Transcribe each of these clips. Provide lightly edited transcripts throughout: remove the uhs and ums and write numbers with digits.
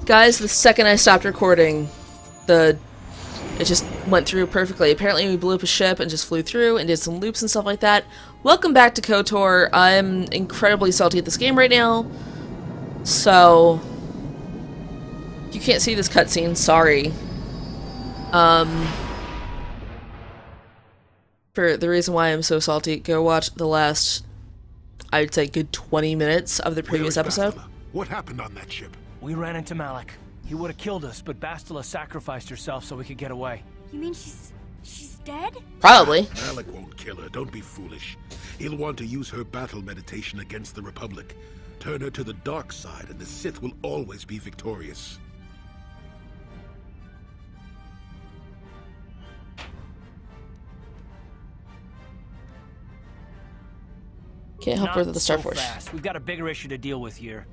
Guys, the second I stopped recording, it just went through perfectly. Apparently we blew up a ship and just flew through and did some loops and stuff like that. Welcome back to KOTOR. I'm incredibly salty at this game right now. So, you can't see this cutscene, sorry. For the reason why I'm so salty, go watch the last, I'd say, good 20 minutes of the previous episode. What happened on that ship? We ran into Malik. He would have killed us, but Bastila sacrificed herself so we could get away. You mean she's dead? Probably. Malik won't kill her, don't be foolish. He'll want to use her battle meditation against the Republic. Turn her to the dark side, and the Sith will always be victorious. Can't help her with the Star Force. Fast. We've got a bigger issue to deal with here.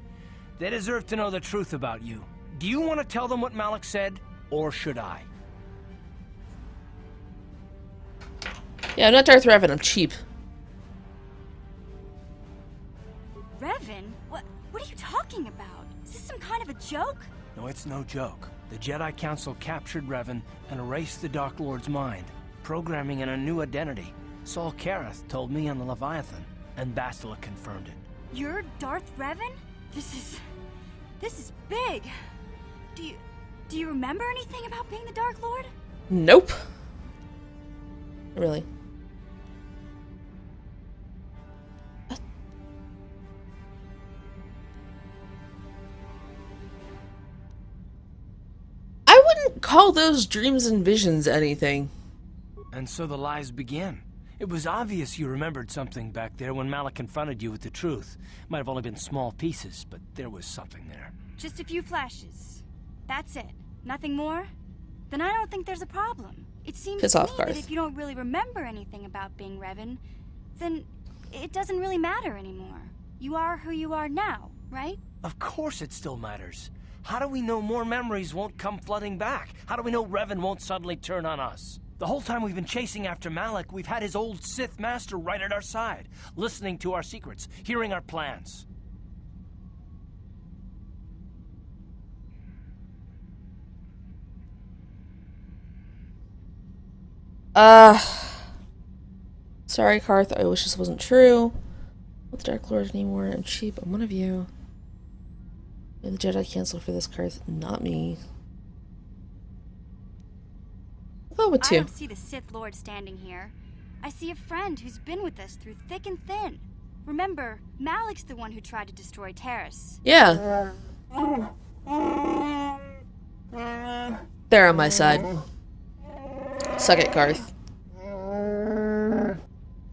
They deserve to know the truth about you. Do you want to tell them what Malik said, or should I? Yeah, I'm not Darth Revan, I'm cheap. Revan? What are you talking about? Is this some kind of a joke? No, it's no joke. The Jedi Council captured Revan and erased the Dark Lord's mind, programming in a new identity. Saul Kareth told me on the Leviathan, and Bastila confirmed it. You're Darth Revan? This is big. Do you remember anything about being the Dark Lord? Nope. Really. I wouldn't call those dreams and visions anything. And so the lies began. It was obvious you remembered something back there when Malik confronted you with the truth. Might have only been small pieces, but there was something there. Just a few flashes. That's it. Nothing more? Then I don't think there's a problem. It seems Piss to off, me Garth. that if you don't really remember anything about being Revan, then it doesn't really matter anymore. You are who you are now, right? Of course it still matters. How do we know more memories won't come flooding back? How do we know Revan won't suddenly turn on us? The whole time we've been chasing after Malik, we've had his old Sith master right at our side, listening to our secrets, hearing our plans. Sorry, Karth, I wish this wasn't true. Not the Dark Lord anymore, I'm cheap, I'm one of you. And the Jedi Council for this, Karth, not me. Oh, with two. I don't see the Sith Lord standing here. I see a friend who's been with us through thick and thin. Remember, Malik's the one who tried to destroy Terrace. Yeah. They're on my side. Suck it, Karth.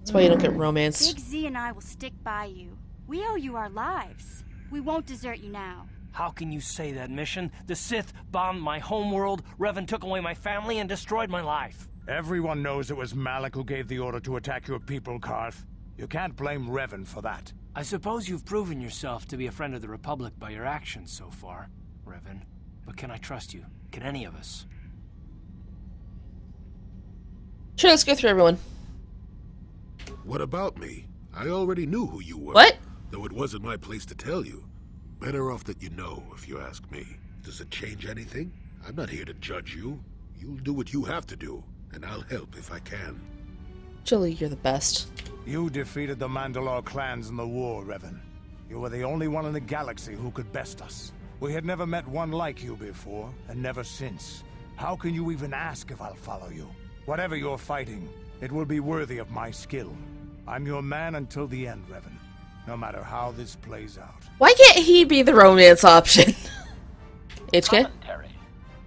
That's why you don't get romanced. Big Z and I will stick by you. We owe you our lives. We won't desert you now. How can you say that, Mission? The Sith bombed my homeworld, Revan took away my family, and destroyed my life. Everyone knows it was Malik who gave the order to attack your people, Karth. You can't blame Revan for that. I suppose you've proven yourself to be a friend of the Republic by your actions so far, Revan. But can I trust you? Can any of us? Sure, let's go through everyone. What about me? I already knew who you were. What? Though it wasn't my place to tell you. Better off that you know, if you ask me. Does it change anything? I'm not here to judge you. You'll do what you have to do, and I'll help if I can. Jolie, you're the best. You defeated the Mandalore clans in the war, Revan. You were the only one in the galaxy who could best us. We had never met one like you before, and never since. How can you even ask if I'll follow you? Whatever you're fighting, it will be worthy of my skill. I'm your man until the end, Revan. No matter how this plays out. Why can't he be the romance option? HK? Commentary.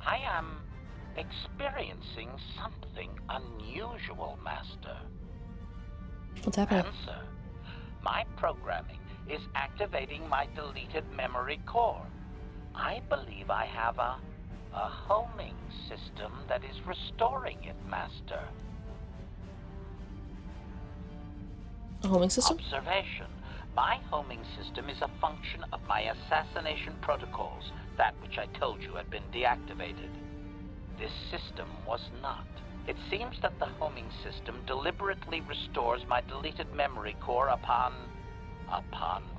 I am experiencing something unusual, Master. What's happening? Answer. My programming is activating my deleted memory core. I believe I have a homing system that is restoring it, Master. A homing system? Observation. My homing system is a function of my assassination protocols, that which I told you had been deactivated. This system was not. It seems that the homing system deliberately restores my deleted memory core upon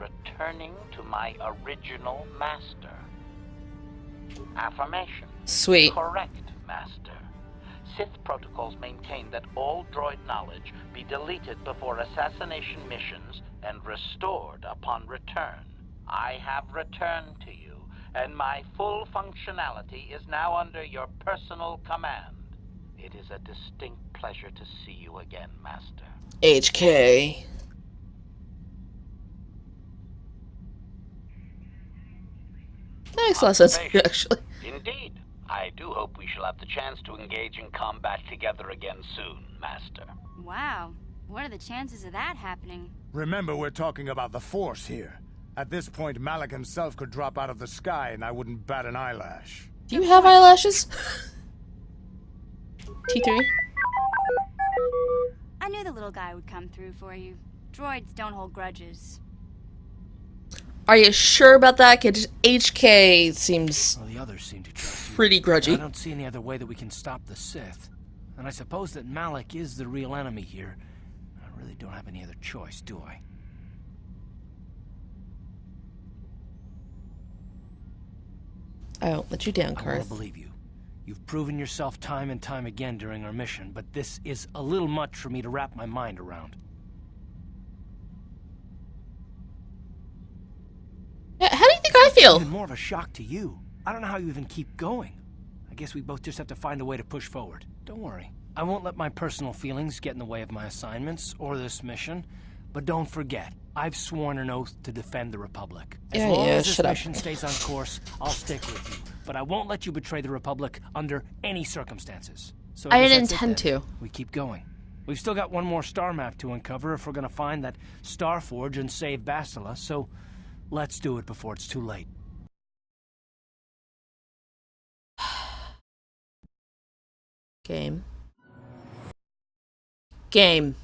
returning to my original master. Affirmation. Sweet. Correct, Master. Sith protocols maintain that all droid knowledge be deleted before assassination missions and restored upon return. I have returned to you, and my full functionality is now under your personal command. It is a distinct pleasure to see you again, Master. HK. That makes a lot of sense, Observation. actually. Indeed. I do hope we shall have the chance to engage in combat together again soon, Master. Wow. What are the chances of that happening? Remember, we're talking about the Force here. At this point, Malik himself could drop out of the sky and I wouldn't bat an eyelash. Do you have eyelashes? T3? I knew the little guy would come through for you. Droids don't hold grudges. Are you sure about that? 'Cause HK seems Well, the others seem to trust you. pretty I grudgy. don't see any other way that we can stop the Sith. And I suppose that Malik is the real enemy here. I really don't have any other choice, do I? I won't let you down, I want to Karth. believe you. You've proven yourself time and time again during our mission, but this is a little much for me to wrap my mind around. Yeah, how do you think I feel? Even more of a shock to you. I don't know how you even keep going. I guess we both just have to find a way to push forward. Don't worry. I won't let my personal feelings get in the way of my assignments or this mission. But don't forget, I've sworn an oath to defend the Republic. As long as this shut up. mission stays on course, I'll stick with you. But I won't let you betray the Republic under any circumstances. So I guess didn't that's it intend then. to. We keep going. We've still got one more star map to uncover if we're gonna find that Star Forge and save Bastila, so let's do it before it's too late. Game. Game.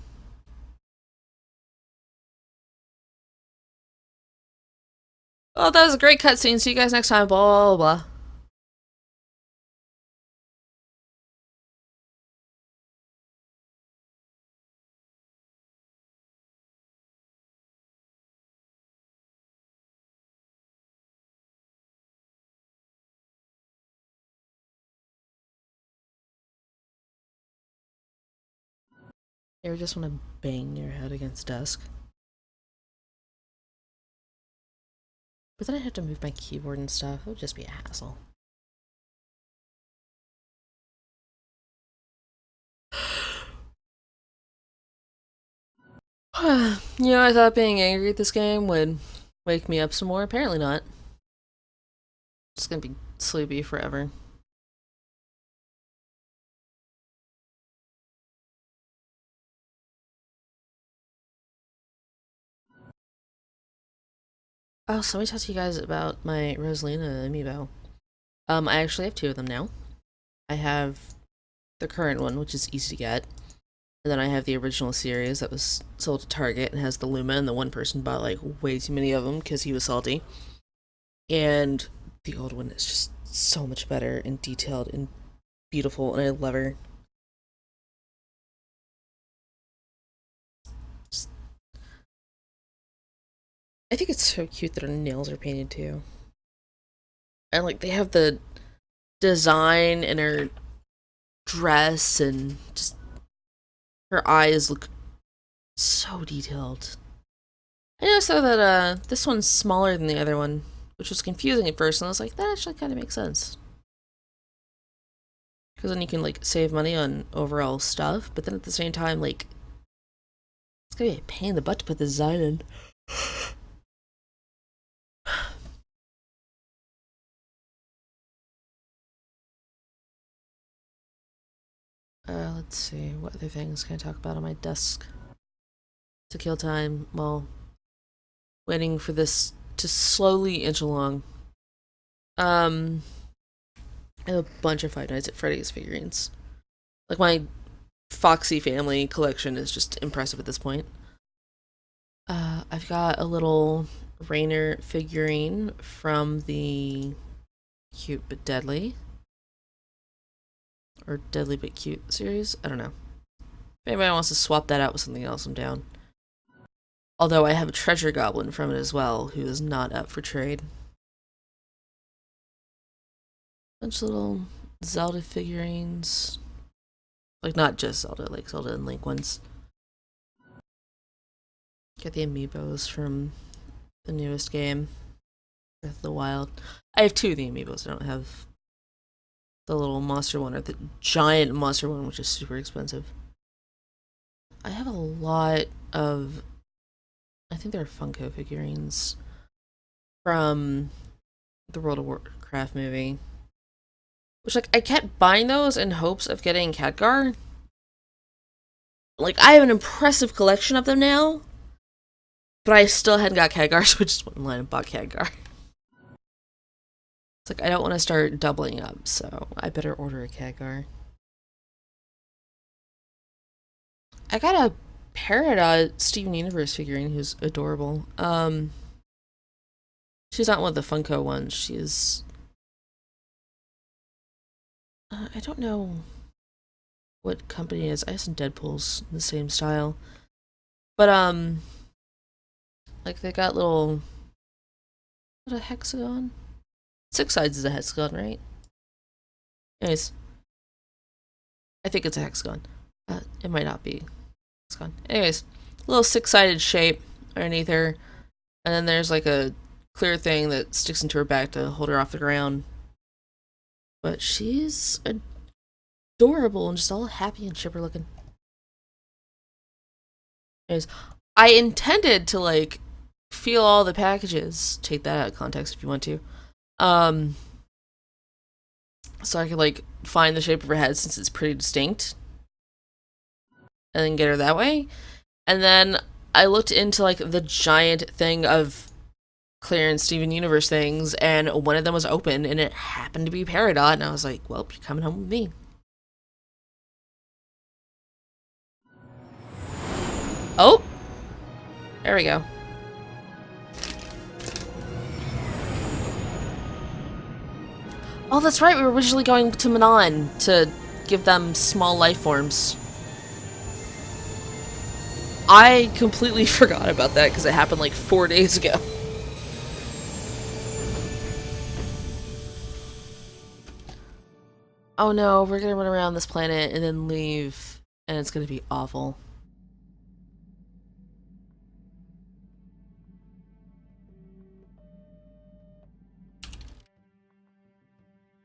Well, that was a great cutscene. See you guys next time. Blah, blah, blah. You ever just want to bang your head against a desk? But then I'd have to move my keyboard and stuff. It would just be a hassle. You know, I thought being angry at this game would wake me up some more. Apparently not. It's gonna be sleepy forever. Oh, so let me talk to you guys about my Rosalina amiibo. I actually have two of them now. I have the current one, which is easy to get. And then I have the original series that was sold to Target and has the Luma, and the one person bought like way too many of them because he was salty. And the old one is just so much better and detailed and beautiful, and I love her. I think it's so cute that her nails are painted too. And like they have the design in her dress, and just her eyes look so detailed. I noticed though that this one's smaller than the other one, which was confusing at first, and I was like, that actually kind of makes sense. Because then you can like save money on overall stuff, but then at the same time, like, it's gonna be a pain in the butt to put the design in. Let's see, what other things can I talk about on my desk to kill time while waiting for this to slowly inch along. I have a bunch of Five Nights at Freddy's figurines. Like, my Foxy family collection is just impressive at this point. I've got a little Rainer figurine from the Cute But Deadly, or Deadly But Cute series. I don't know. If anybody wants to swap that out with something else, I'm down. Although I have a treasure goblin from it as well, who is not up for trade. Bunch of little Zelda figurines. Like, not just Zelda, like Zelda and Link ones. Get the amiibos from the newest game, Breath of the Wild. I have 2 of the amiibos. I don't have the little monster one or the giant monster one, which is super expensive. I have a lot of, I think they're Funko figurines from the World of Warcraft movie. Which, like, I kept buying those in hopes of getting Khadgar. Like, I have an impressive collection of them now, but I still hadn't got Khadgar, so I just went online and bought Khadgar. It's like, I don't want to start doubling up, so I better order a Khadgar. I got a Peridot Steven Universe figurine who's adorable. She's not one of the Funko ones. She's... I don't know what company it is. I have some Deadpools in the same style. But, like, they got little... What, a hexagon? 6 sides is a hexagon, right? Anyways. I think it's a hexagon. It might not be. Hexagon. Anyways. Little 6-sided shape underneath her. And then there's, like, a clear thing that sticks into her back to hold her off the ground. But she's adorable and just all happy and chipper looking. Anyways, I intended to, like, feel all the packages. Take that out of context if you want to. So I could, like, find the shape of her head since it's pretty distinct. And then get her that way. And then I looked into, like, the giant thing of Clarence Steven Universe things, and one of them was open, and it happened to be Peridot, and I was like, well, you're coming home with me. Oh! There we go. Oh, that's right, we were originally going to Manon to give them small life forms. I completely forgot about that because it happened like 4 days ago. Oh no, we're gonna run around this planet and then leave, and it's gonna be awful.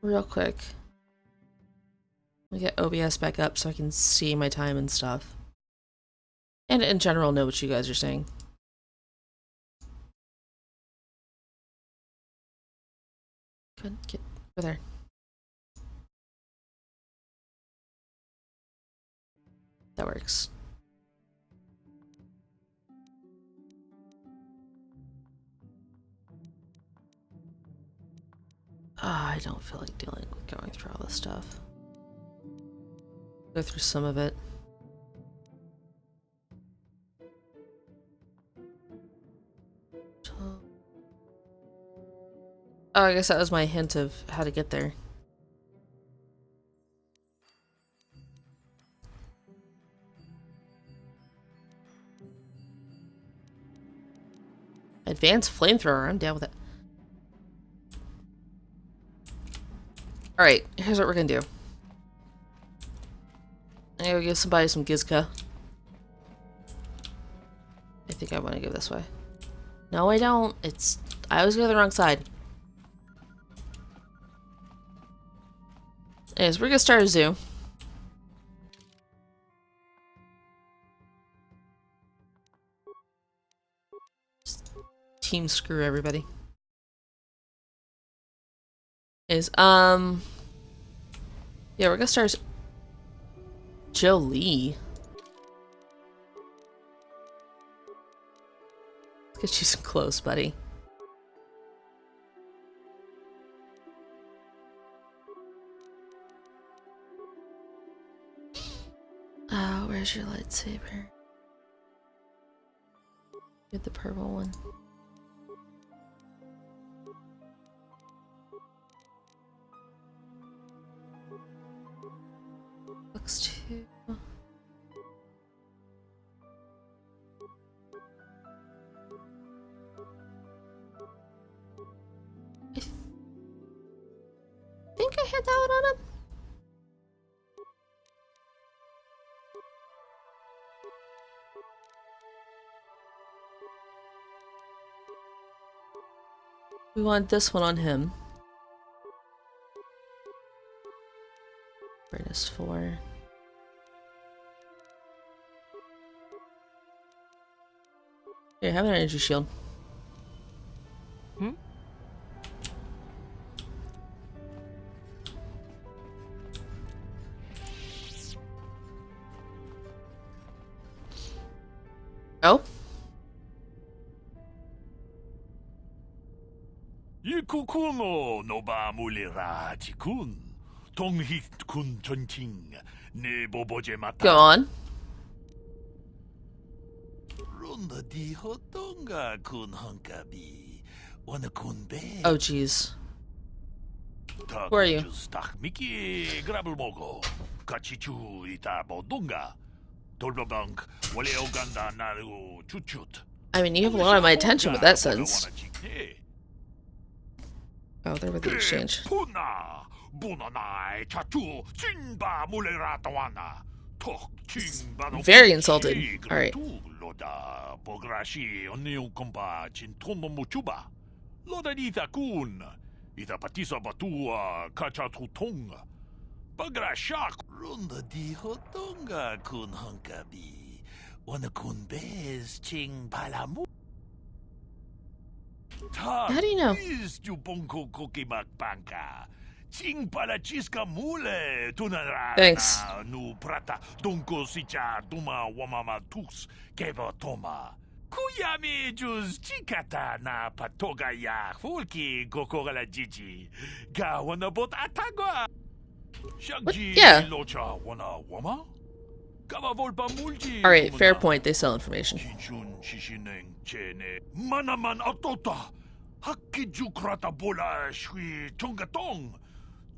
Real quick. Let me get OBS back up so I can see my time and stuff. And in general, know what you guys are saying. Good, get over there. That works. I don't feel like dealing with going through all this stuff. Go through some of it. Oh, I guess that was my hint of how to get there. Advanced flamethrower, I'm down with it. Alright, here's what we're gonna do. I'm gonna give somebody some Gizka. I think I want to go this way. No, I don't. I always go the wrong side. Anyways, we're gonna start a zoo. Just team screw everybody. Yeah, we're gonna start Jolie. Let's get you some clothes, buddy. Where's your lightsaber? Get the purple one. Looks too. I think I I hit that one on him? We want this one on him. Brightness 4. Here, have an energy shield. Hmm? Oh? Ikukuno no ba mulira jikun. Tonghit kun chonting. Ne boboje mata. Go on. Runda di hotonga kun hankabi. Wana kun be. Oh, jeez. Who are you? Tak miki grabel mogo. Kachichu ita bodunga. Tolbabank wale oganda naru chuchut. I mean, you have a lot of my attention with that sentence. Oh, they're with the exchange. Puna, bunanai chachu, chinba mulera tawana. Very insulted. Alright. Loda bograshi oniu komba chintono muchuba. Loda dita kun. Ita patisa batua kachatutonga. Bagrashak. Runda di hotonga kun hankabi. Wana kun bez ching palamu. How do you know? Thanks. Kuyami jus chikata na patoga ya fulki gokora jiji. Ga wana bot atagwa. Yeah. Locha wana wama. Alright, fair point. They sell information. Manaman atota. Hakijukrata bola shui chongatong.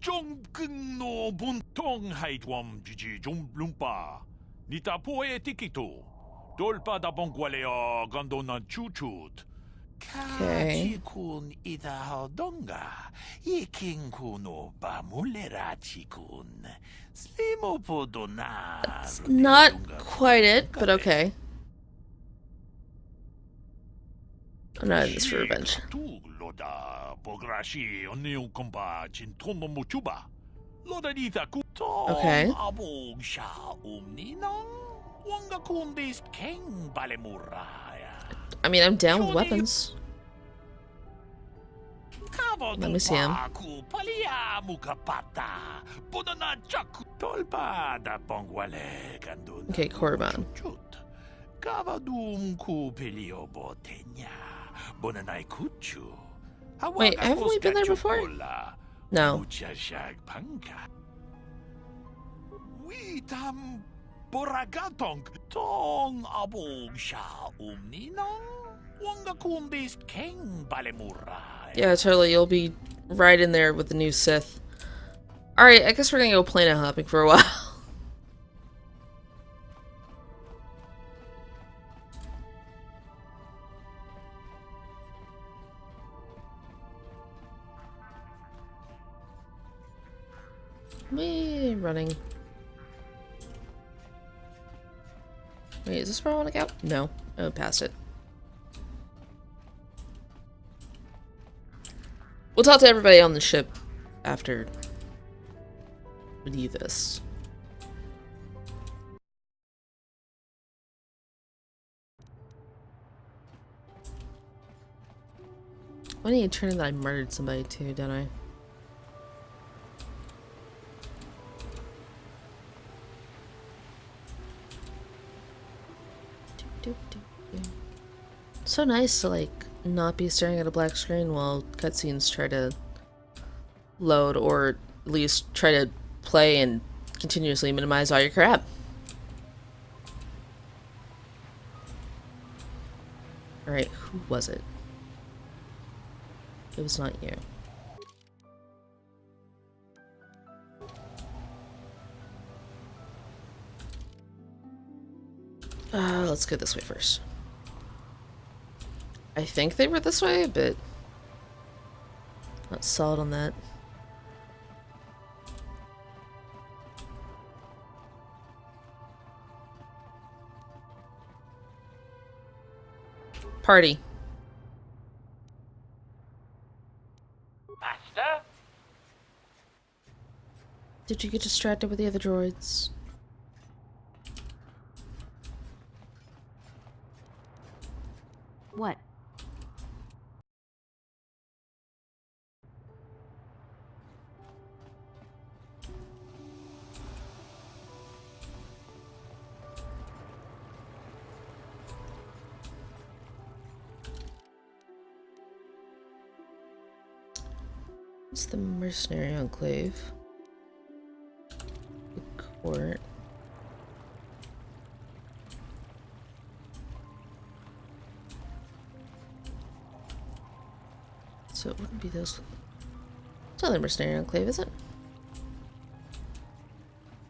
Jongkun no buntong haitwam jiji jumblumpa. Nita poe tikito. Dolpa da bongwaleo gandona chuchut. Okay. Kajikun ida hodonga. Iking kuno bamulera chikun. Slimo podona. That's not quite it, but okay. I'm not in this for revenge. Okay. I mean, I'm down with weapons. Let me see him. Okay, Korban. Wait, haven't we been there before? No. Yeah, totally. You'll be right in there with the new Sith. Alright, I guess we're gonna go planet hopping for a while. Me running. Wait, is this where I want to go? No. Oh, past it. We'll talk to everybody on the ship after we do this. I need to turn in that I murdered somebody too, don't I? So nice to like not be staring at a black screen while cutscenes try to load, or at least try to play and continuously minimize all your crap. Alright, who was it? It was not you. Let's go this way first. I think they were this way, but not solid on that. Party. Master? Did you get distracted with the other droids? What? It's the Mercenary Enclave. The court. So it wouldn't be those. It's not the Mercenary Enclave, is it?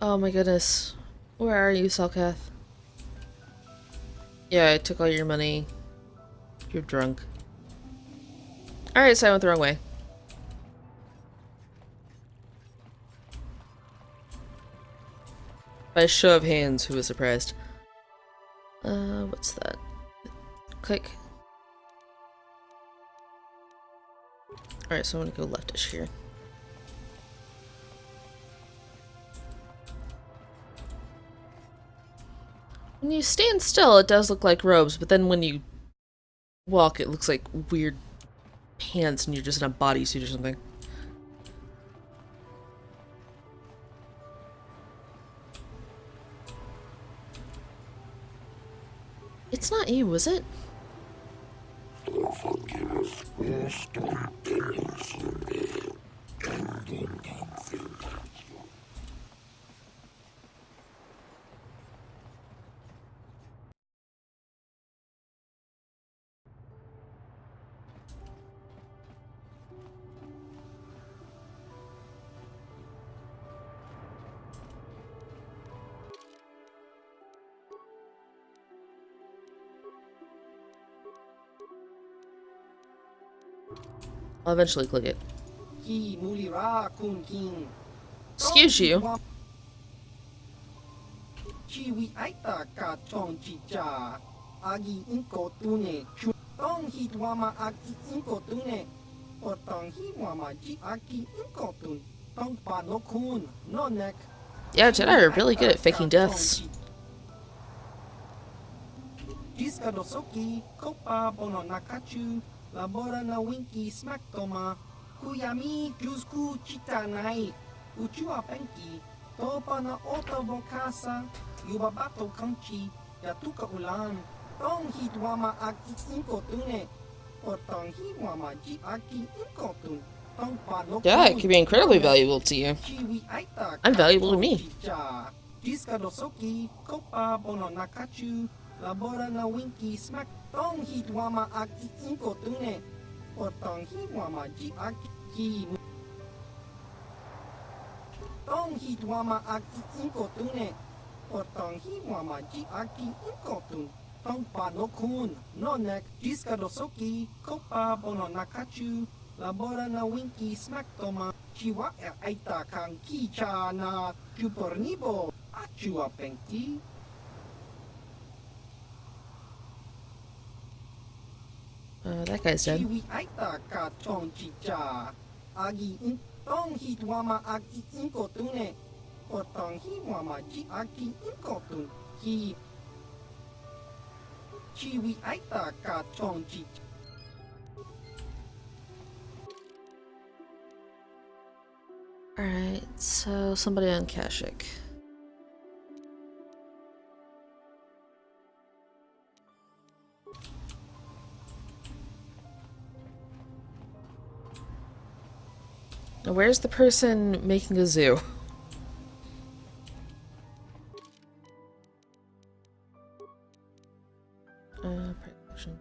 Oh my goodness. Where are you, Salkath? Yeah, I took all your money. You're drunk. Alright, so I went the wrong way. By show of hands, who was surprised? What's that? Click. Alright, so I'm gonna go leftish here. When you stand still, it does look like robes, but then when you walk, it looks like weird pants and you're just in a bodysuit or something. It's not you, is it? I'll eventually click it. Excuse you. Yeah, Jedi are really good at faking deaths. Labora na winki smack toma, kuyami jusku chitanai, uchua penki, topa na ota vokasa, yubabato kanchi, yatuka ulan, tong hitwama aki inkotune, otong hiwama ji aki inkotun, tong pano. Yeah, it could be incredibly valuable to you. I'm valuable to me. Jiskadosoki, kopa bono nakachu, labora na winki smack. Tong hitwama aki inkotune, otong hiwama ji aki ki. Tong hitwama aki inkotune, otong hiwama ji aki inkotun. Tong panokun, nonek, jiskadosoki, kopa bono nakachu, labora na winki smack toma, chiwa aita kang kicha na chupornibo, achua penki. That guy's dead. Alright, so somebody on Kashyyyk. Now, where's the person making a zoo? Protection.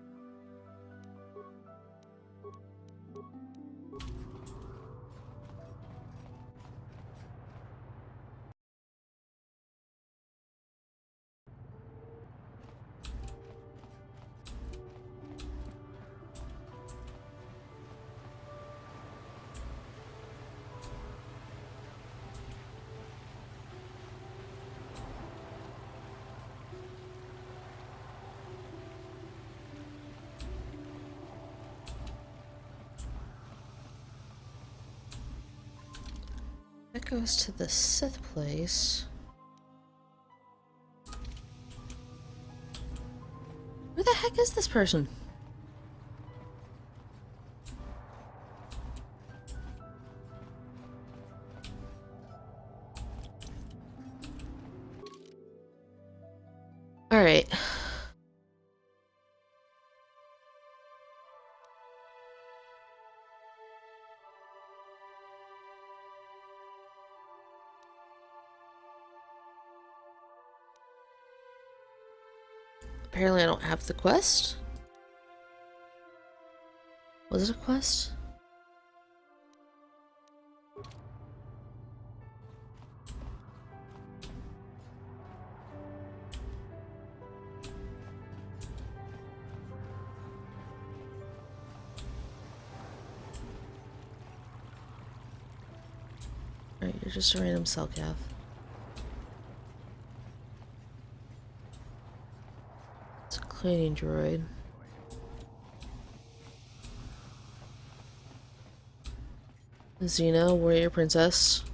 goes to the Sith place. Where the heck is this person? All right. Apparently I don't have the quest. Was it a quest? Alright, you're just a random cell cav. It's a cleaning droid. Xena, warrior princess.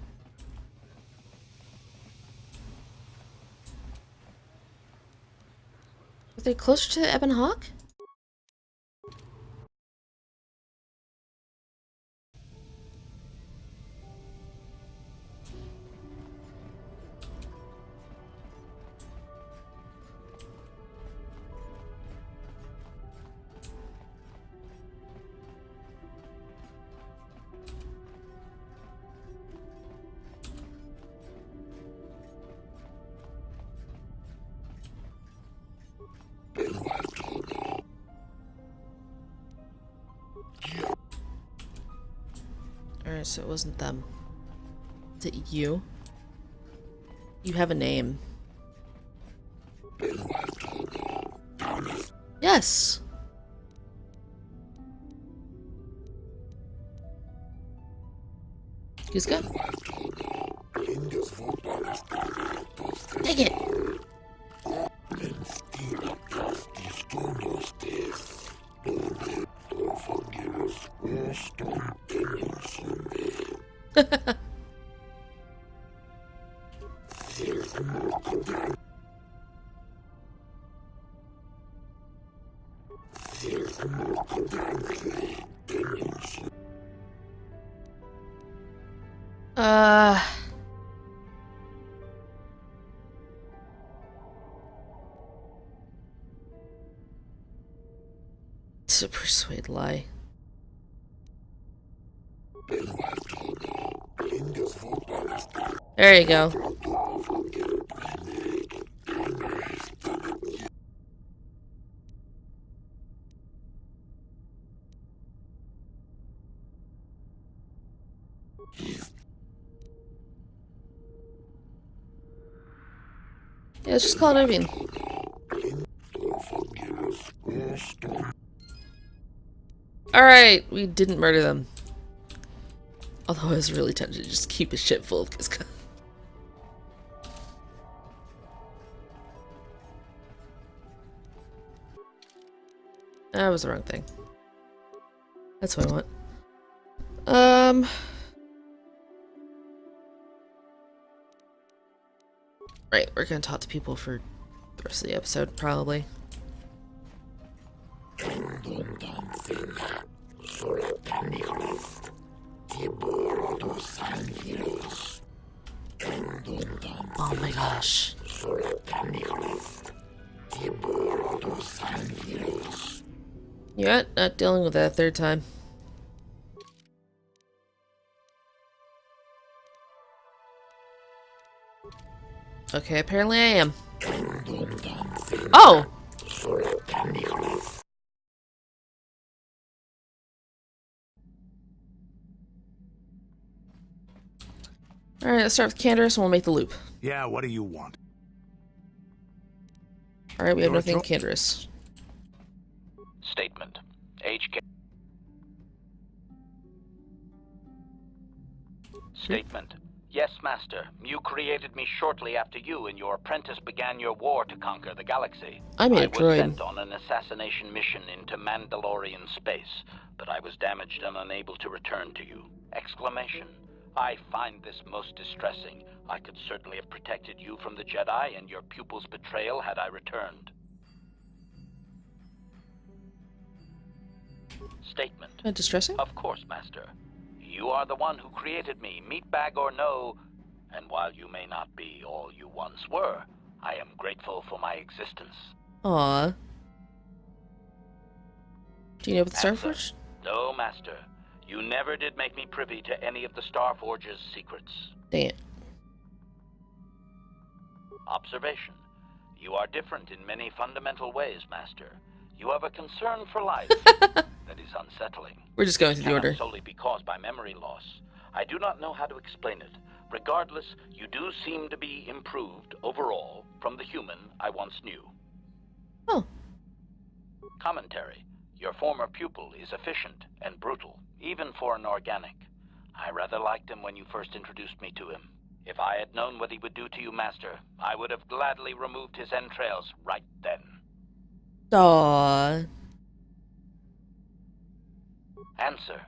Are they closer to the Ebon Hawk? Alright, so it wasn't them. Is it you? You have a name. Yes! Kuzka? Dang it! To persuade lie. There you go. Yeah, let's just call it Irving. Alright, we didn't murder them. Although I was really tempted to just keep his shit full of Kiska. That was the wrong thing. That's what I want. Right, we're gonna talk to people for the rest of the episode, probably. Oh my gosh. You know what? Not dealing with that a third time. Okay, apparently I am. Oh! Alright, let's start with Candace and we'll make the loop. Yeah, what do you want? Alright, we have nothing Candace. Statement. HK. Statement. Yes, Master. You created me shortly after you and your apprentice began your war to conquer the galaxy. I made a was droid. sent on an assassination mission into Mandalorian space, but I was damaged and unable to return to you. Exclamation. I find this most distressing. I could certainly have protected you from the Jedi and your pupil's betrayal had I returned. Statement. Distressing? Of course, Master. You are the one who created me, meatbag or no, and while you may not be all you once were, I am grateful for my existence. Aww. Do you know about the Answer. Starforge? No, Master. You never did make me privy to any of the Starforge's secrets. Dang it. Observation. You are different in many fundamental ways, Master. You have a concern for life that is unsettling. We're just going through the Cannot order. solely be caused by memory loss. I do not know how to explain it. Regardless, you do seem to be improved overall from the human I once knew. Oh. Commentary. Your former pupil is efficient and brutal, even for an organic. I rather liked him when you first introduced me to him. If I had known what he would do to you, Master, I would have gladly removed his entrails right then. Aww. Answer.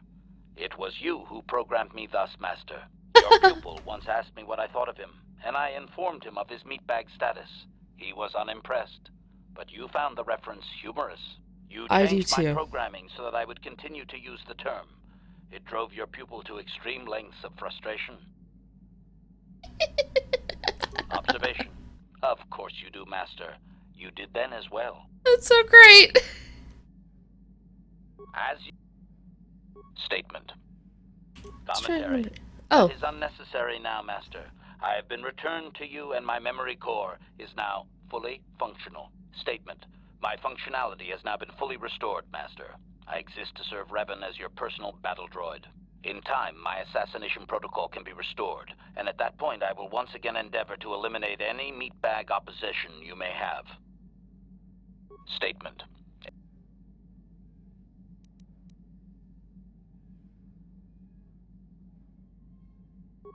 It was you who programmed me thus, Master. Your pupil once asked me what I thought of him, and I informed him of his meatbag status. He was unimpressed, but you found the reference humorous. You I do changed my too. programming so that I would continue to use the term. It drove your pupil to extreme lengths of frustration. Observation. Of course you do, Master. You did then as well. That's so great. As you... Statement. Let's try to Commentary. remember. Oh. That is unnecessary now, Master. I have been returned to you and my memory core is now fully functional. Statement. My functionality has now been fully restored, Master. I exist to serve Revan as your personal battle droid. In time, my assassination protocol can be restored, and at that point I will once again endeavor to eliminate any meatbag opposition you may have. Statement.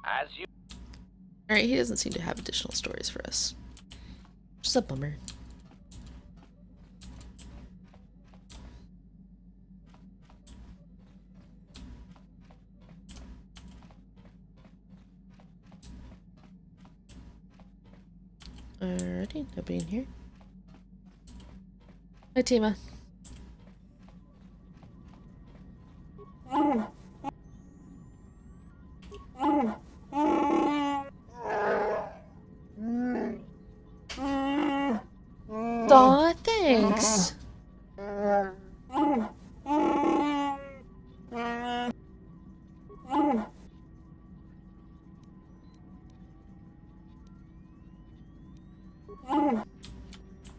As you... Alright, he doesn't seem to have additional stories for us. Just a bummer. Alrighty, nobody in here. Hi, Tima. Aw, thanks.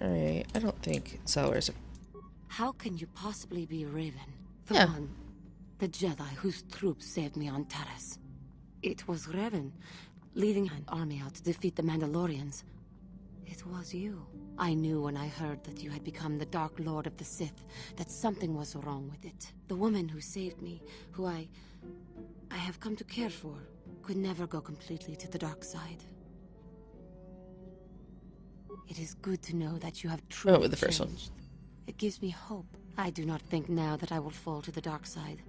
Alright, I don't think Sellers. How can you possibly be Raven? The Yeah. one, the Jedi whose troops saved me on Taris. It was Raven, leading an army out to defeat the Mandalorians. It was you. I knew when I heard that you had become the Dark Lord of the Sith, that something was wrong with it. The woman who saved me, who I have come to care for, could never go completely to the dark side. It is good to know that you have truly with the first one. changed. It gives me hope. I do not think now that I will fall to the dark side.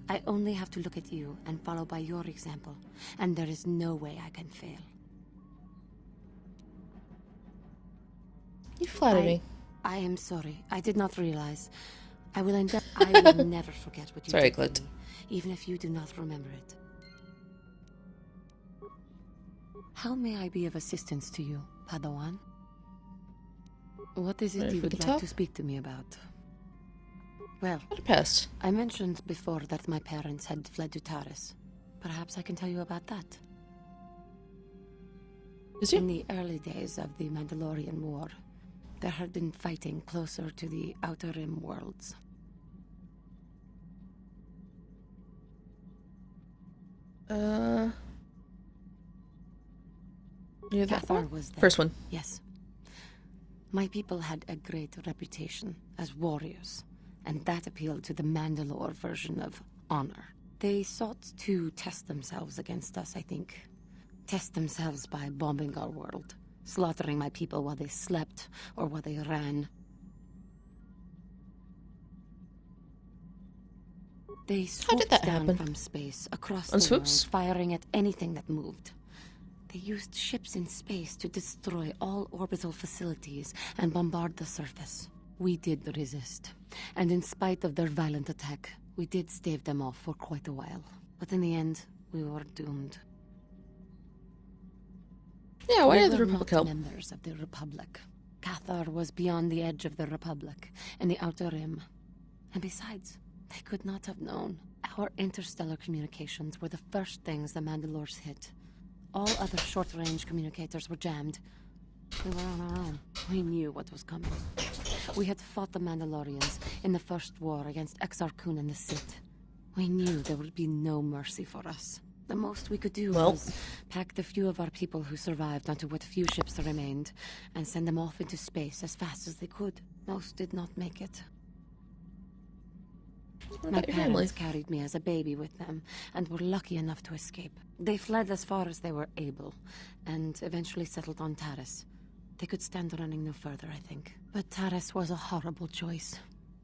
I only have to look at you and follow by your example, and there is no way I can fail. You flatter me. I am sorry. I did not realize. I will never forget what you Sorry, did for Clint. me, even if you do not remember it. How may I be of assistance to you, Padawan? What is it Ready you for would the like top? to speak to me about? Well, What a pest. I mentioned before that my parents had fled to Taris. Perhaps I can tell you about that. Is In you? the early days of the Mandalorian War, there had been fighting closer to the Outer Rim worlds. Near that Cathar one? was there. First one. Yes. My people had a great reputation as warriors, and that appealed to the Mandalore version of honor. They sought to test themselves against us, I think. Test themselves by bombing our world, slaughtering my people while they slept or while they ran. They How swooped did that down happen? from space across On the swoops? world, firing at anything that moved. They used ships in space to destroy all orbital facilities and bombard the surface. We did resist, and in spite of their violent attack, we did stave them off for quite a while. But in the end, we were doomed. Yeah, why We did the were Republic not help? members of the Republic. KOTOR was beyond the edge of the Republic, in the Outer Rim. And besides, they could not have known. Our interstellar communications were the first things the Mandalores hit. All other short-range communicators were jammed. We were on our own. We knew what was coming. We had fought the Mandalorians in the first war against Exar Kun and the Sith. We knew there would be no mercy for us. The most we could do was pack the few of our people who survived onto what few ships remained and send them off into space as fast as they could. Most did not make it. My parents carried me as a baby with them and were lucky enough to escape. They fled as far as they were able and eventually settled on Taris. They could stand running no further, I think. But Taris was a horrible choice.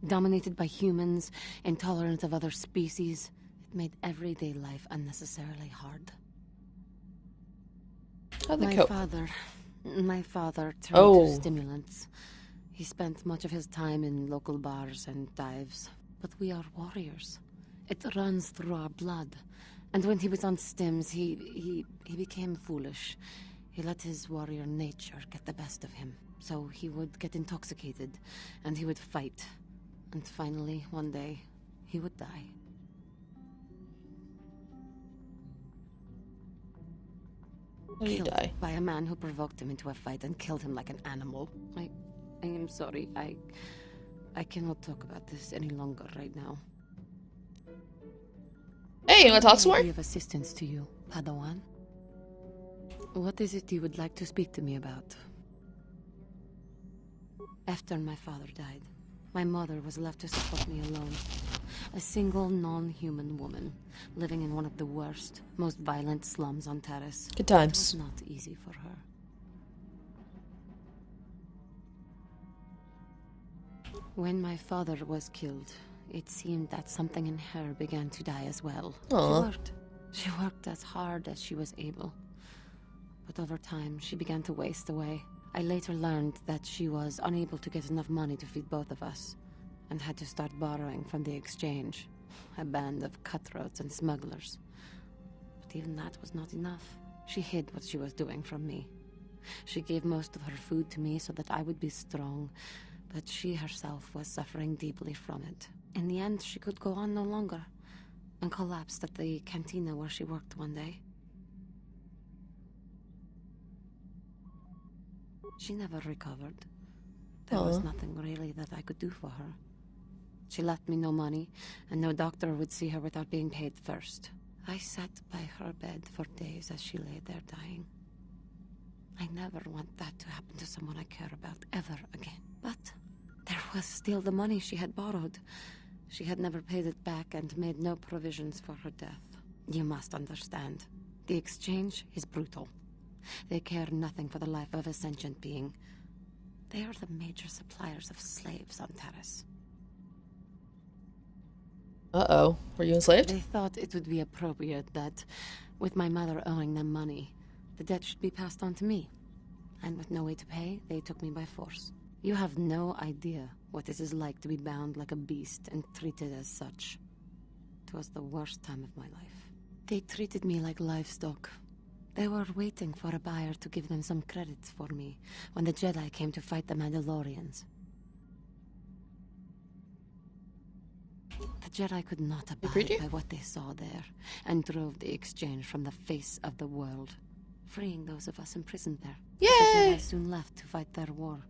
Dominated by humans, intolerant of other species, it made everyday life unnecessarily hard. How'd they My cope? father turned to stimulants. He spent much of his time in local bars and dives. But we are warriors. It runs through our blood. And when he was on stims, he became foolish. He let his warrior nature get the best of him. So he would get intoxicated, and he would fight. And finally, one day, he would die. How did he die? By a man who provoked him into a fight and killed him like an animal. I am sorry. I cannot talk about this any longer right now. Hey, you wanna talk some May I more? be of assistance to you, Padawan? What is it you would like to speak to me about? After my father died, my mother was left to support me alone. A single non-human woman, living in one of the worst, most violent slums on Taris. Good It times. was not easy for her. When my father was killed, it seemed that something in her began to die as well. Aw. She worked as hard as she was able. But over time, she began to waste away. I later learned that she was unable to get enough money to feed both of us, and had to start borrowing from the exchange, a band of cutthroats and smugglers. But even that was not enough. She hid what she was doing from me. She gave most of her food to me so that I would be strong, but she herself was suffering deeply from it. In the end, she could go on no longer, and collapsed at the cantina where she worked one day. She never recovered. There was nothing really that I could do for her. She left me no money, and no doctor would see her without being paid first. I sat by her bed for days as she lay there dying. I never want that to happen to someone I care about ever again. But there was still the money she had borrowed. She had never paid it back and made no provisions for her death. You must understand. The exchange is brutal. They care nothing for the life of a sentient being. They are the major suppliers of slaves on Taris. Uh-oh. Were you enslaved? They thought it would be appropriate that, with my mother owing them money, the debt should be passed on to me. And with no way to pay, they took me by force. You have no idea what it is like to be bound like a beast and treated as such. It was the worst time of my life. They treated me like livestock. They were waiting for a buyer to give them some credits for me when the Jedi came to fight the Mandalorians. The Jedi could not abide by what they saw there, and drove the exchange from the face of the world, freeing those of us imprisoned there. Yay! The Jedi soon left to fight their war,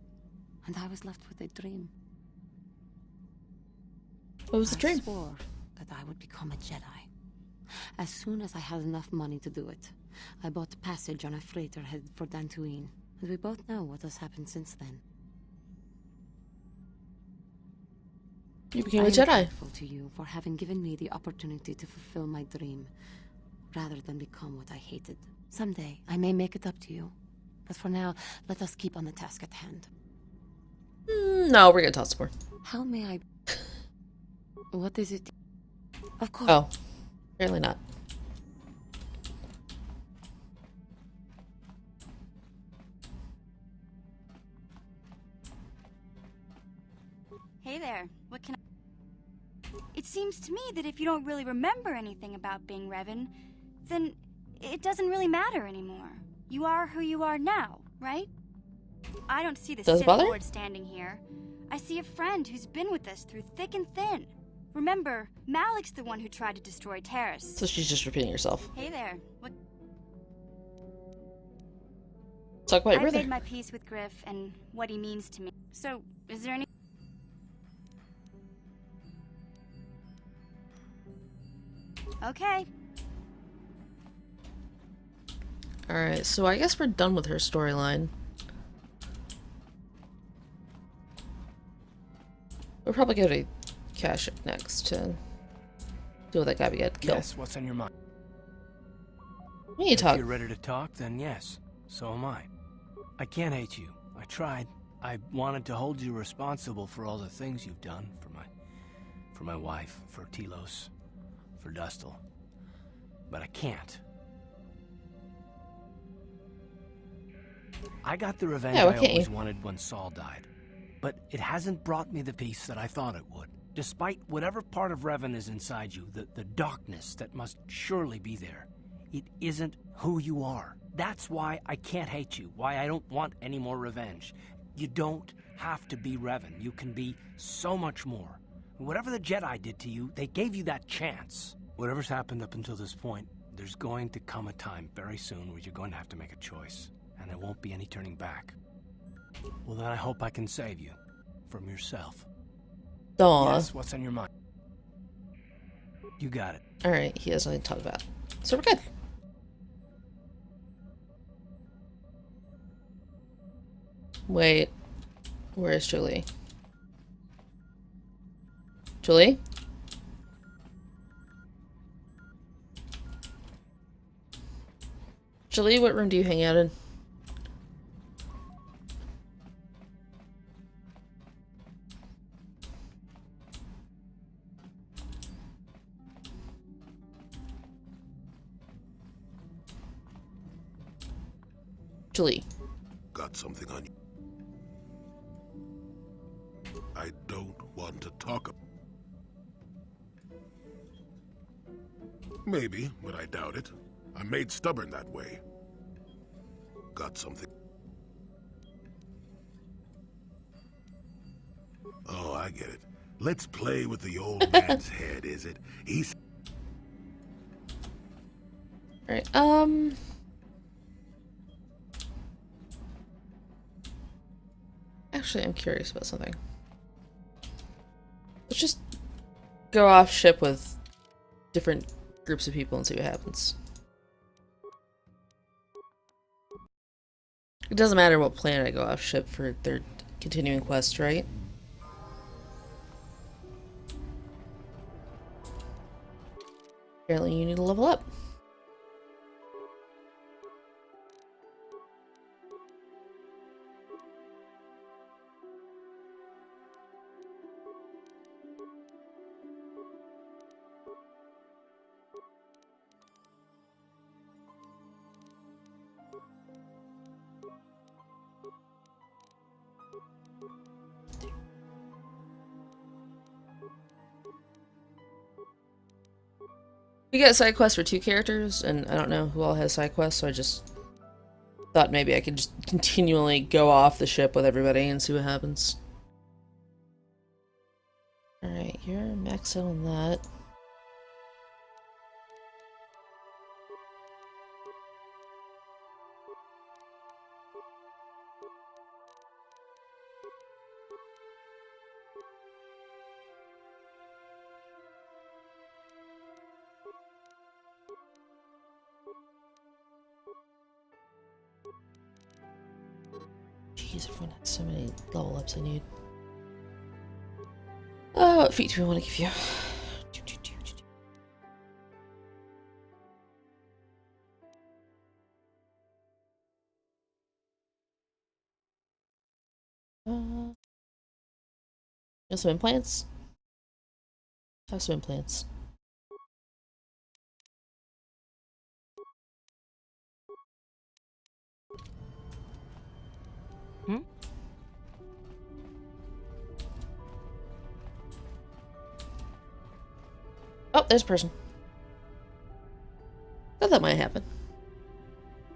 and I was left with a dream. What was the dream? I swore that I would become a Jedi. As soon as I had enough money to do it, I bought passage on a freighter headed for Dantooine, and we both know what has happened since then. You became I a am Jedi. grateful to you for having given me the opportunity to fulfill my dream, rather than become what I hated. Someday, I may make it up to you, but for now, let us keep on the task at hand. No, we're gonna talk some more. How may I... What is it? Of course. Oh, apparently not. Hey there, what can I... It seems to me that if you don't really remember anything about being Revan, then it doesn't really matter anymore. You are who you are now, right? I don't see the Does it Sith bother? Lord standing here. I see a friend who's been with us through thick and thin. Remember, Malik's the one who tried to destroy Terrace. So she's just repeating herself. Hey there, what... Talk about your I've brother. made my peace with Griff and what he means to me. So, is there any... Okay. Alright, so I guess we're done with her storyline. We'll probably go to Kashyyyk next to deal with that guy we got killed. Yes, what's on your mind? We need to talk. If you're ready to talk, then yes. So am I. I can't hate you. I tried. I wanted to hold you responsible for all the things you've done for my wife, for Telos, for Dustil. But I can't. I got the revenge I always wanted when Saul died. But it hasn't brought me the peace that I thought it would. Despite whatever part of Revan is inside you, the darkness that must surely be there, it isn't who you are. That's why I can't hate you, why I don't want any more revenge. You don't have to be Revan. You can be so much more. Whatever the Jedi did to you, they gave you that chance. Whatever's happened up until this point, there's going to come a time very soon where you're going to have to make a choice, and there won't be any turning back. Well, then I hope I can save you from yourself. Aw. Yes, what's on your mind? You got it. Alright, he has nothing to talk about. So we're good. Wait. Where is Julie? Julie? Julie, what room do you hang out in? Julie. Got something on you. I don't want to talk about. Maybe, but I doubt it. I'm made stubborn that way. Got something. Oh, I get it. Let's play with the old man's head, is it? He's... Alright, Actually, I'm curious about something. Let's just go off ship with different groups of people and see what happens. It doesn't matter what planet I go off ship for their continuing quest, right? Apparently you need to level up. We got side quests for 2 characters, and I don't know who all has side quests, so I just thought maybe I could just continually go off the ship with everybody and see what happens. Alright, you're maxed out on that. Jeez, everyone has so many level ups I need. Oh, what feat do we want to give you? Have some implants? Have some implants. Oh, there's a person. Thought that might happen.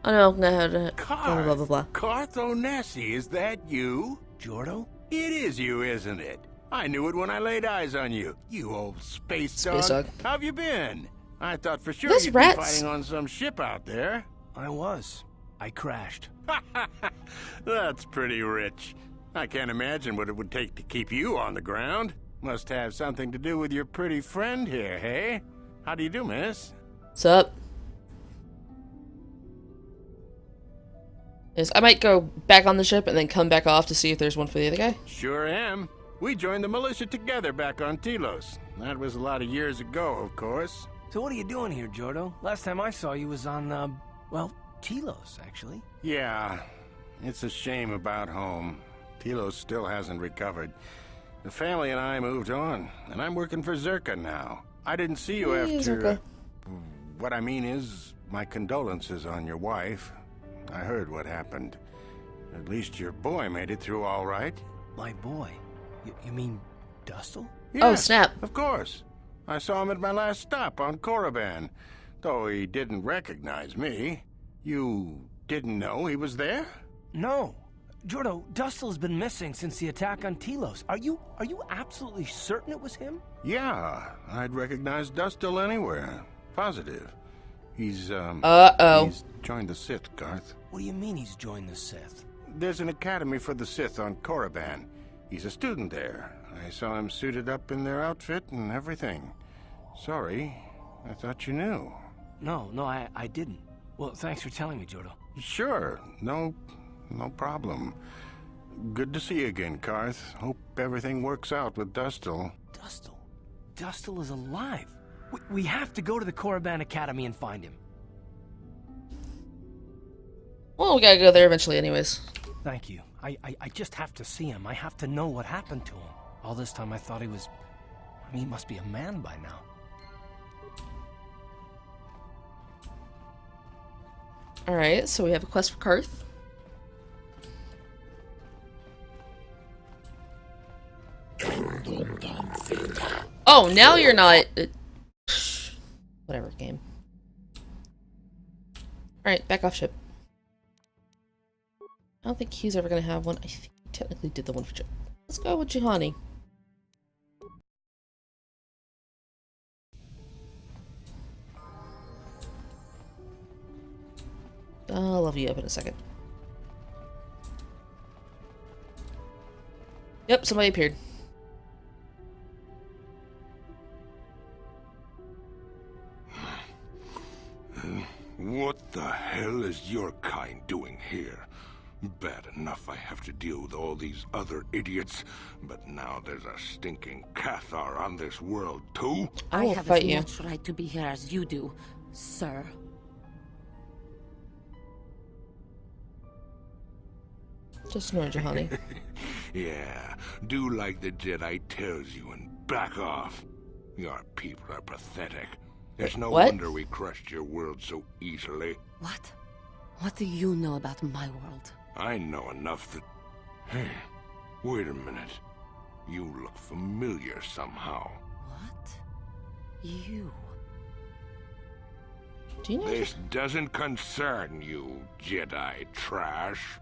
Oh no, no, blah blah blah blah. Carthonesi, is that you? Jordo? It is you, isn't it? I knew it when I laid eyes on you. You old space dog. How've you been? I thought for sure you'd be fighting on some ship out there. I was. I crashed. That's pretty rich. I can't imagine what it would take to keep you on the ground. Must have something to do with your pretty friend here, hey? How do you do, miss? What's up? Yes, I might go back on the ship and then come back off to see if there's one for the other guy. Sure am. We joined the militia together back on Telos. That was a lot of years ago, of course. So what are you doing here, Jordo? Last time I saw you was on, well, Telos, actually. Yeah, it's a shame about home. Telos still hasn't recovered. The family and I moved on, and I'm working for Zerka now. I didn't see you after... What I mean is, my condolences on your wife. I heard what happened. At least your boy made it through all right. My boy? You mean Dustle? Yes, oh, snap. Of course. I saw him at my last stop on Korriban, though he didn't recognize me. You didn't know he was there? No. Jordo, Dustle's been missing since the attack on Telos. Are you absolutely certain it was him? Yeah, I'd recognize Dustle anywhere. Positive. He's, He's joined the Sith, Garth. What do you mean he's joined the Sith? There's an academy for the Sith on Korriban. He's a student there. I saw him suited up in their outfit and everything. Sorry, I thought you knew. No, I didn't. Well, thanks for telling me, Jordo. Sure, no problem. Good to see you again, Karth. Hope everything works out with Dustle. Dustle is alive. We have to go to the Korriban Academy and find him. Well, we gotta go there eventually anyways. Thank you. I just have to see him. I have to know what happened to him. All this time I thought he was... I mean, he must be a man by now. Alright, so we have a quest for Karth. Oh, now you're not... Whatever, game. Alright, back off ship. I don't think he's ever gonna have one. I think he technically did the one for Joe. Let's go with Juhani. I'll level you up in a second. Yep, somebody appeared. What the hell is your kind doing here? Bad enough I have to deal with all these other idiots, but now there's a stinking KOTOR on this world too? I will have fight as you. much right to be here as you do, sir. Just ignore Juhani. Yeah, do like the Jedi tells you and back off. Your people are pathetic. There's no What? wonder we crushed your world so easily. What? What do you know about my world? I know enough that... Hey, wait a minute. You look familiar somehow. What? You? Do you know? This doesn't concern you, Jedi trash.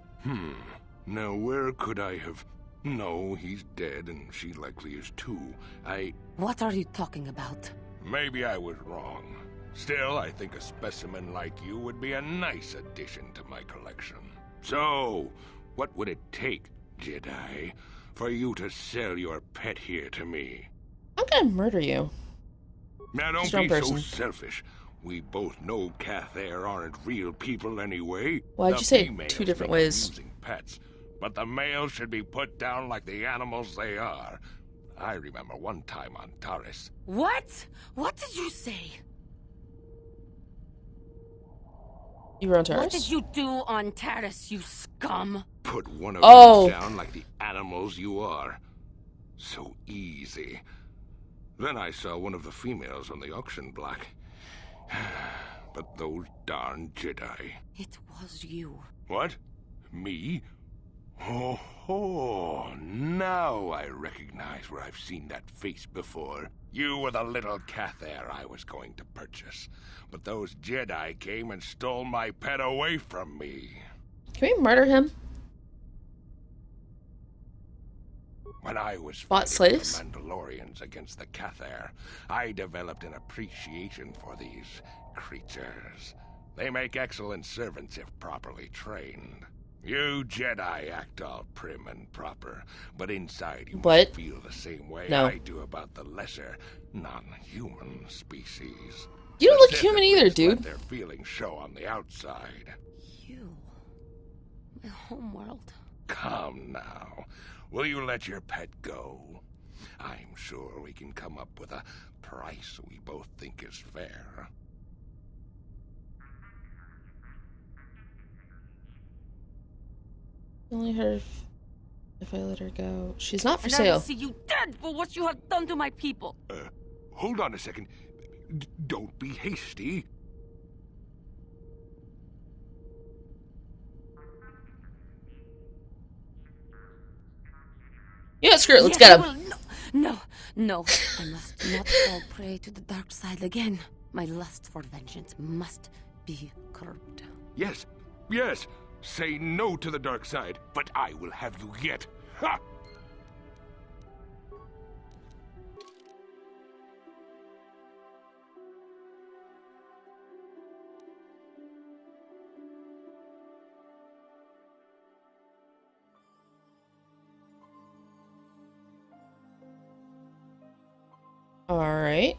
Now where could I have... No, he's dead, and she likely is too. What are you talking about? Maybe I was wrong. Still, I think a specimen like you would be a nice addition to my collection. So, what would it take, Jedi, for you to sell your pet here to me? I'm gonna murder you. Now don't Strong be person. so selfish. We both know Cathare aren't real people anyway. Why'd The you say it females two different make ways? amusing pets, but the males should be put down like the animals they are. I remember one time on Taris. What? What did you say? You were on Taris? What did you do on Taris, you scum? Put one of Oh. you down like the animals you are. So easy. Then I saw one of the females on the auction block. But those darn Jedi. It was you. What? Me? Oh, now I recognize where I've seen that face before. You were the little Cathar I was going to purchase. But those Jedi came and stole my pet away from me. Can we murder him? When I was Bought fighting slaves? the Mandalorians against the Cathar, I developed an appreciation for these creatures. They make excellent servants if properly trained. You Jedi act all prim and proper, but inside you What? must feel the same way No. I do about the lesser, non-human species. You don't The look Sith human at either, least dude. let their feelings show on the outside. You. My homeworld. Come now. Will you let your pet go? I'm sure we can come up with a price we both think is fair. Only her if I let her go. She's not for And I will sale. see you dead for what you have done to my people. Hold on a second. Don't be hasty. Yeah, screw it. Let's Yes, get him. I will. No. I must not fall prey to the dark side again. My lust for vengeance must be curbed. Yes. Say no to the dark side, but I will have you yet. Ha! All right.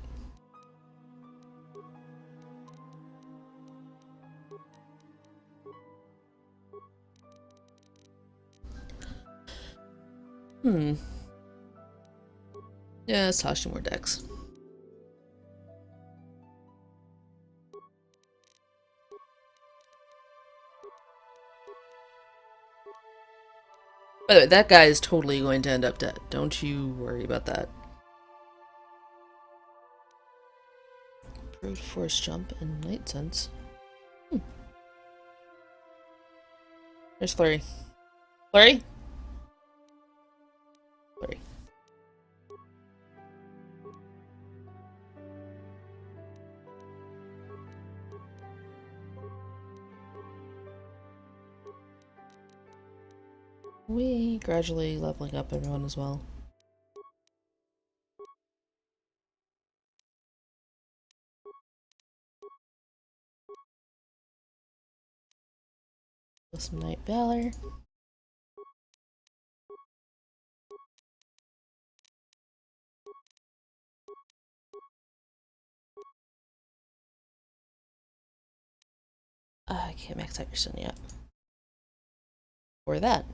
Yeah, let's toss you more decks. By the way, that guy is totally going to end up dead. Don't you worry about that. Brute force jump and night sense. There's Flurry. Flurry? Flurry. We gradually leveling up everyone as well. Some Night Valor. I can't max out your son yet. Or that.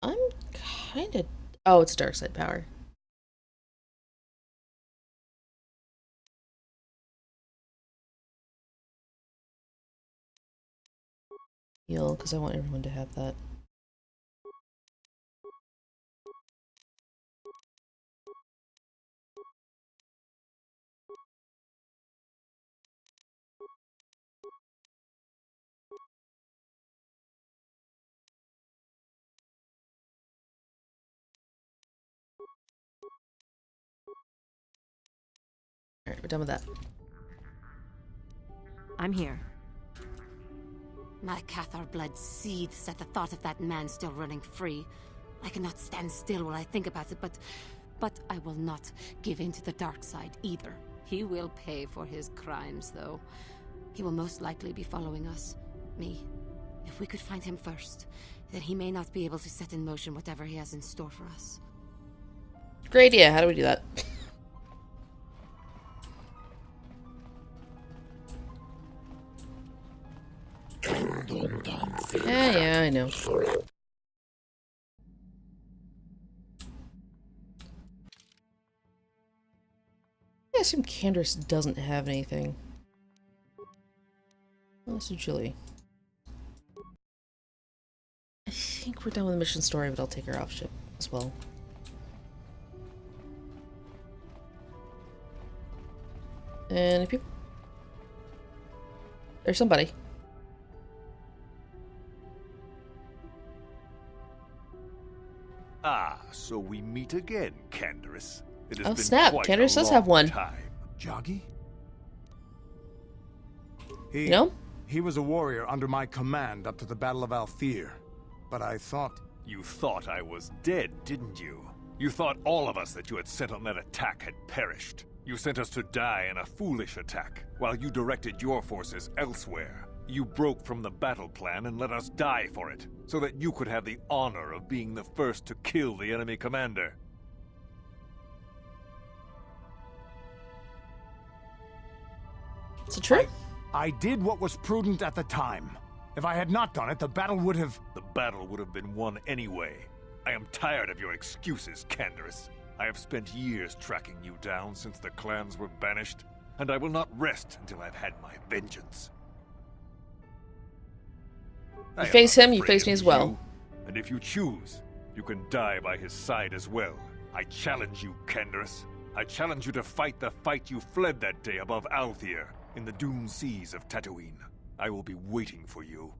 I'm kind of... Oh, it's dark side power. Heal, because I want everyone to have that. Alright, we're done with that. I'm here. My Cathar blood seethes at the thought of that man still running free. I cannot stand still while I think about it, but I will not give in to the dark side either. He will pay for his crimes, though. He will most likely be following us. Me. If we could find him first, then he may not be able to set in motion whatever he has in store for us. Great idea. How do we do that? Yeah, I know. I assume Candace doesn't have anything. Well, that's Julie. I think we're done with the mission story, but I'll take her off ship as well. Any people? There's somebody. Ah, so we meet again, Canderous. It has been snap! quite Canderous a does have long one. time. Joggy? You know? He was a warrior under my command up to the Battle of Althir. But I thought... You thought I was dead, didn't you? You thought all of us that you had sent on that attack had perished. You sent us to die in a foolish attack, while you directed your forces elsewhere. You broke from the battle plan and let us die for it, so that you could have the honor of being the first to kill the enemy commander. Is it true? I did what was prudent at the time. If I had not done it, the battle would have... The battle would have been won anyway. I am tired of your excuses, Canderous. I have spent years tracking you down since the clans were banished, and I will not rest until I've had my vengeance. You face him, you face me as well. And if you choose, you can die by his side as well. I challenge you, Canderous. I challenge you to fight the fight you fled that day above Althir, in the dune seas of Tatooine. I will be waiting for you.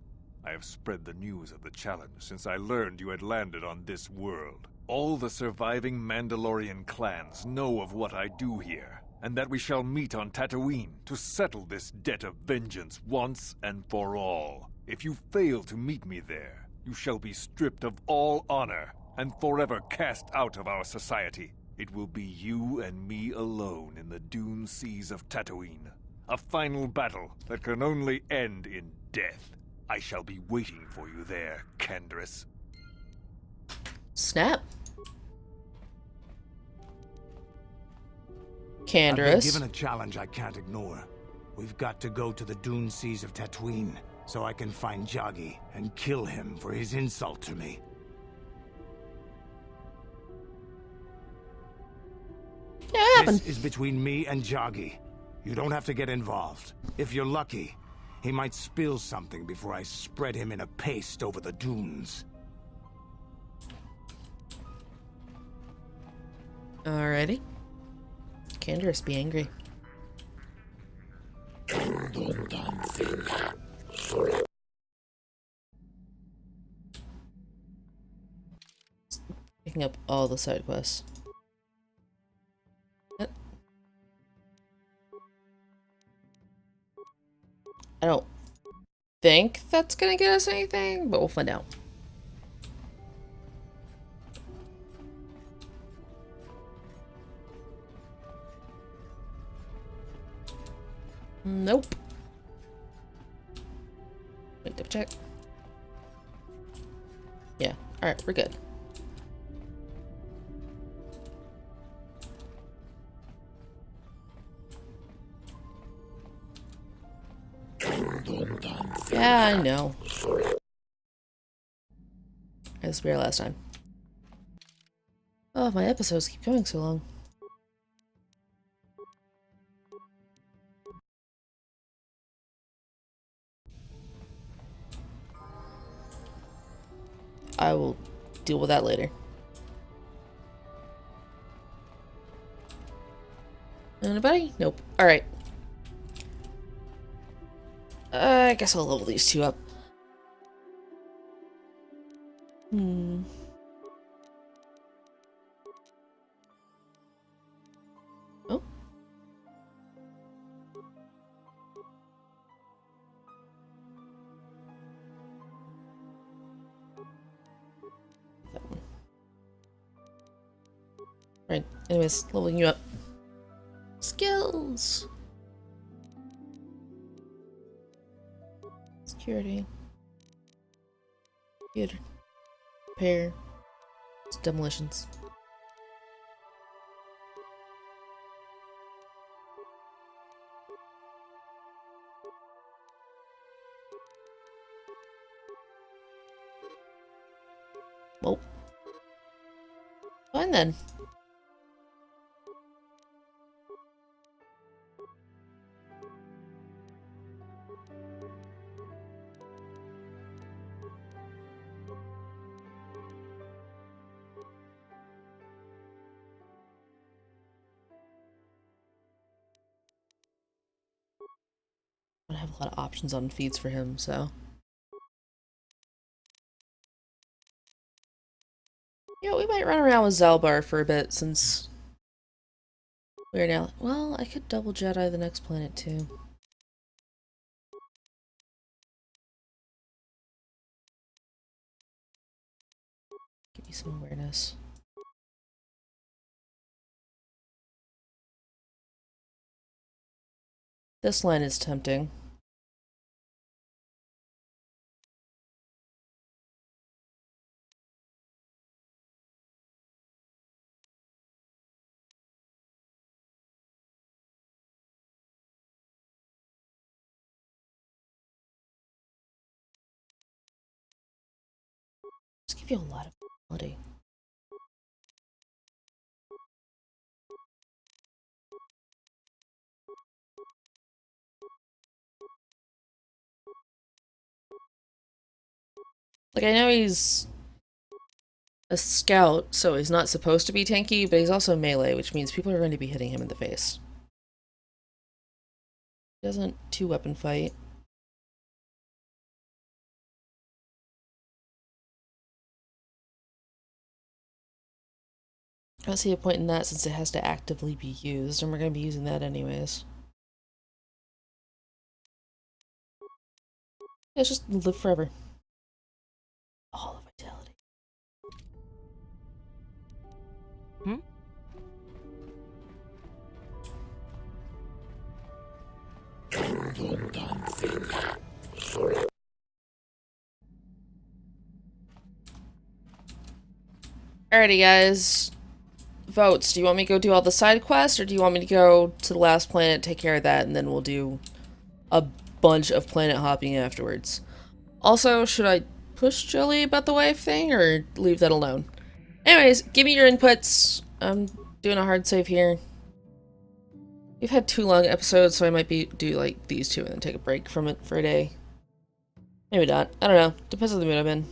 I have spread the news of the challenge since I learned you had landed on this world. All the surviving Mandalorian clans know of what I do here, and that we shall meet on Tatooine to settle this debt of vengeance once and for all. If you fail to meet me there, you shall be stripped of all honor and forever cast out of our society. It will be you and me alone in the dune seas of Tatooine. A final battle that can only end in death. I shall be waiting for you there, Canderous. Snap. I've Canderous. been given a challenge I can't ignore. We've got to go to the dune seas of Tatooine, so I can find Joggy and kill him for his insult to me. Yeah, it happened. This is between me and Joggy. You don't have to get involved. If you're lucky, he might spill something before I spread him in a paste over the dunes. Alrighty. Canderous, be angry. Picking up all the side quests. I don't think that's gonna get us anything, but we'll find out. Nope. Wait, double check. Yeah, alright, we're good. Yeah, I know. This will be our last time. Oh, my episodes keep going so long. I will deal with that later. Anybody? Nope. Alright. I guess I'll level these two up. Oh. That one. Right. Anyways, leveling you up. Skills. Security. Good. Repair. Demolitions. Well. Fine then. a lot of options on feeds for him, so. Yeah, we might run around with Zalbar for a bit since we're now. Well, I could double Jedi the next planet too. Give me some awareness. This line is tempting. Just give you a lot of quality. Like, I know he's a scout, so he's not supposed to be tanky, but he's also melee, which means people are going to be hitting him in the face. He doesn't two-weapon fight. I don't see a point in that since it has to actively be used, and we're going to be using that anyways. Yeah, it's just live forever. All of vitality. Alrighty, guys. Votes. Do you want me to go do all the side quests, or do you want me to go to the last planet, take care of that, and then we'll do a bunch of planet hopping afterwards? Also, should I push Jolie about the wife thing, or leave that alone? Anyways, give me your inputs. I'm doing a hard save here. We've had 2 long episodes, so I might do like these 2 and then take a break from it for a day. Maybe not. I don't know. Depends on the mood I'm in.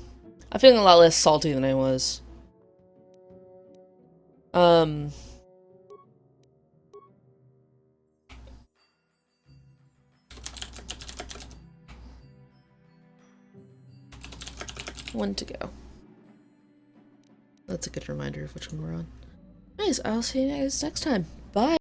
I'm feeling a lot less salty than I was. One to go. That's a good reminder of which one we're on. Nice, I'll see you guys next time. Bye!